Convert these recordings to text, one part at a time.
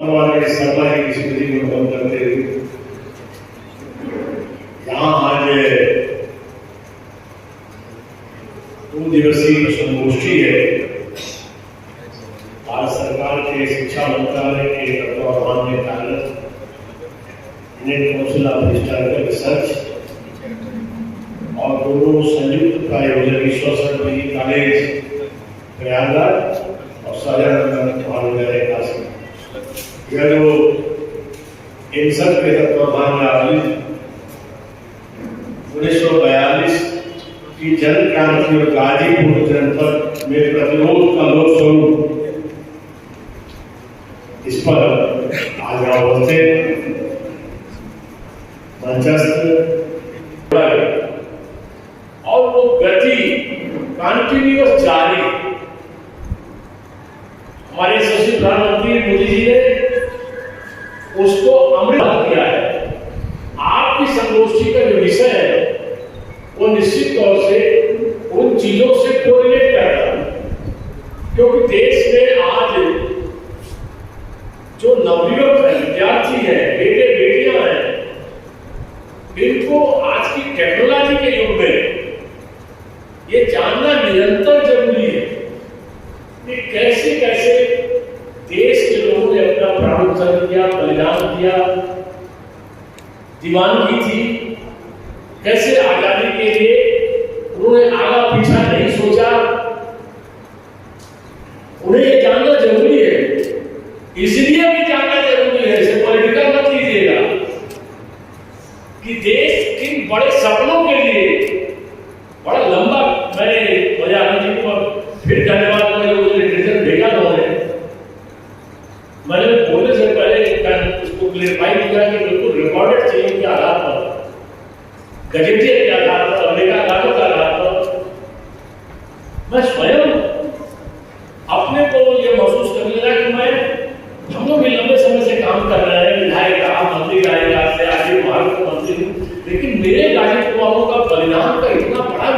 हमारे सभा की स्मृति को नमन करते हुए यहाँ आज 2 दिवसीय संगोष्ठी है। आज सरकार के शिक्षा मंत्रालय के तत्वावधान में कार्यरत Indian council of historical research और दोनों संयुक्त प्रायोजक ईश्वर सर डिग्री कॉलेज प्रयागराज और साझानगर महाविद्यालय काशी, यह जो इंसद के तत्वावधान में आयोजित 1942 की जन क्रांति और गाजीपुर जनपद में प्रतिरोध का लोक स्वरूप, इस पर आज उपस्थित मंचस्थ और वो गति कंटिन्यूअस जारी हमारे यशस्वी प्रधानमंत्री मोदी जी ने उसको अमृत किया है। आपकी संगोष्ठी का जो विषय है वो निश्चित तौर से उन चीजों से कोरिलेट करता है, क्योंकि देश में आज जो नवयुवक है, विद्यार्थी है, बेटे बेटियां हैं, इनको आज की टेक्नोलॉजी के युग में ये जानना निरंतर जरूरी है कि कैसे कैसे देश के लोगों ने अपना प्राण उत्सर्ग किया, बलिदान किया, दीवानगी थी, कैसे आजादी के लिए उन्होंने आगा पीछा नहीं सोचा। उन्हें ये जानना जरूरी है, इसलिए भी जानना जरूरी है, इसे पॉलिटिकल मत लीजिएगा, कि देश किन बड़े सपनों के लिए बड़ा लंबा, मैंने मजाक जी को फिर धन्यवाद लिटरेचर भेजा उन्होंने, मैंने बोलने से पहले उसको क्लियरफाई किया कि बिल्कुल रिकॉर्डेड चाहिए के आधार पर, गजेटियर के आधार पर, अमेरिका कानून के आधार पर मैं स्वयं अपने को ये महसूस करने लगा कि मैं, हम लोग भी लंबे समय से काम कर रहे हैं, विधायक रहा, मंत्री रहा, से आगे महाराष्ट्र मंत्री, लेकिन मेरे गाजीपुर वालों का बलिदान का इतना बड़ा,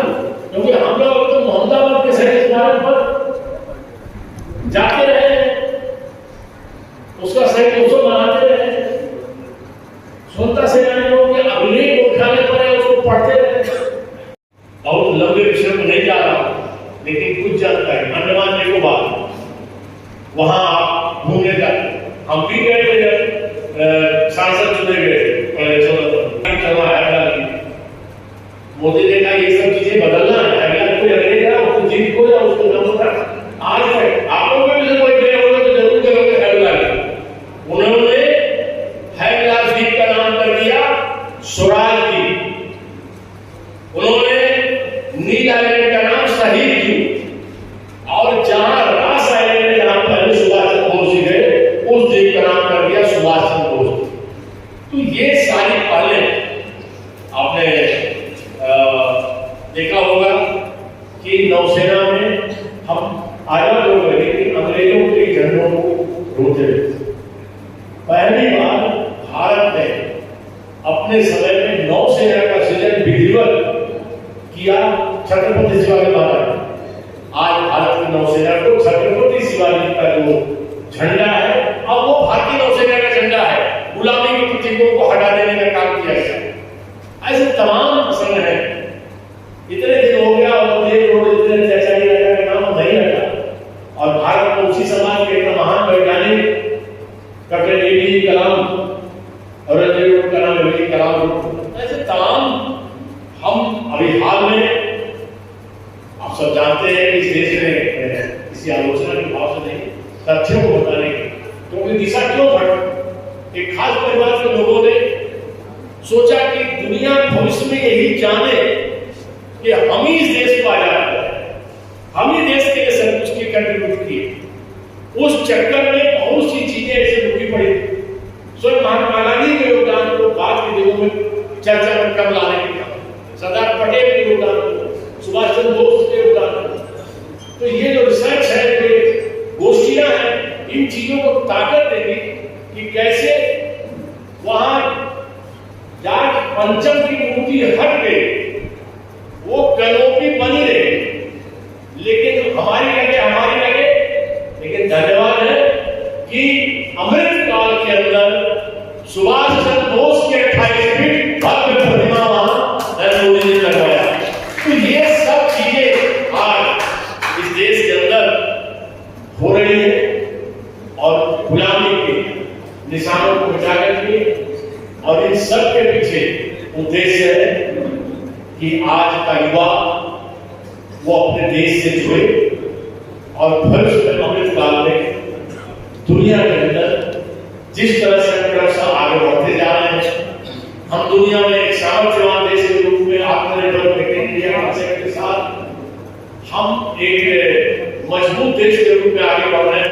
क्योंकि हम लोग तो मोहम्मदाबाद के सैनिक स्मारक पर जाते रहे, उसका सही उत्सव मनाते रहे, स्वतंत्रता सेनानियों के अभिलेख उठाने पर है, उसको पढ़ते रहे। बहुत लंबे विषय में नहीं जा रहा, लेकिन कुछ जानकारी अंडमान निकोबार वहां आप घूमने जाते, हम भी गए थे, सांसद चुने गए थे, मोदी ने कहा ये सब चीजें बदलना है, अगर कोई अगलेगा उसको जीत हो या उसको नमस्कार आज है आप लोगों में से कोई गए होगा तो जरूर करोगे हैदराबाद। उन्होंने हैदराबाद द्वीप का नाम कर दिया स्वराज द्वीप, उन्होंने नील आइलैंड का नाम शहीद द्वीप, और जहां रास आइलैंड में जहां पहले सुभाष चंद्र बोस जी गए उस द्वीप का नाम कर दिया सुभाष चंद्र बोस। तो ये सारी पहले आपने देखा होगा कि नौसेना में हम आजाद हो गए, लेकिन अंग्रेजों के झंडों को रोते थे। पहली बार भारत ने अपने समय में नौसेना का सृजन विधिवत किया छत्रपति शिवाजी महाराज। आज भारत की नौसेना को छत्रपति शिवाजी का जो झंडा है, अब वो भारतीय नौसेना का झंडा है, गुलामी के प्रतीकों को हटा देने का काम किया गया। ऐसे तमाम प्रसंग हैं, इतने दिन हो गया और इतने चर्चा का नाम नहीं रखा, और भारत में उसी समाज के एक महान वैज्ञानिक डॉक्टर एपीजे कलाम और का नाम एपीजे कलाम, ऐसे तमाम हम अभी हाल में आप सब जानते हैं कि इस देश में किसी आलोचना के भाव से नहीं, तथ्यों को बताने की, क्योंकि दिशा क्यों भटकी। एक खास परिवार के लोगों ने सोचा कि दुनिया भविष्य में यही जाने कि हम ही इस देश को आजाद करें, हम ही देश के लिए सब कुछ की कंट्रीब्यूट किए। उस चक्कर में बहुत सी चीजें ऐसे रुकी पड़ी, स्वयं महात्मा गांधी के योगदान को बाद के दिनों में चर्चा में कम लाने की, सरदार पटेल के योगदान को, सुभाष चंद्र बोस के योगदान को। तो ये जो रिसर्च है, जो गोष्ठियां हैं, इन चीजों को ताकत देगी कि कैसे वहां जाट पंचम की मूर्ति हट गई, वो कैनोपी बनी रही, लेकिन हमारी लगे, लेकिन धन्यवाद है कि अमृत के अंदर सुभाष चंद्र बोस की 28 फीट भव्य प्रतिमा वहां नरेंद्र मोदी ने लगवाया। तो ये सब चीजें आज इस देश के अंदर हो रही है और गुलामी के निशानों को मिटा करके, और इन सब के पीछे उद्देश्य है कि आज का युवा वो अपने देश से जुड़े और भविष्य में अमृत काल में दुनिया के अंदर जिस तरह से हम आगे बढ़ते जा रहे हैं, हम दुनिया में एक सामर्थ्यवान देश के रूप में आत्मनिर्भर इंडिया कॉन्सेप्ट के साथ हम एक मजबूत देश के रूप में आगे बढ़ रहे हैं।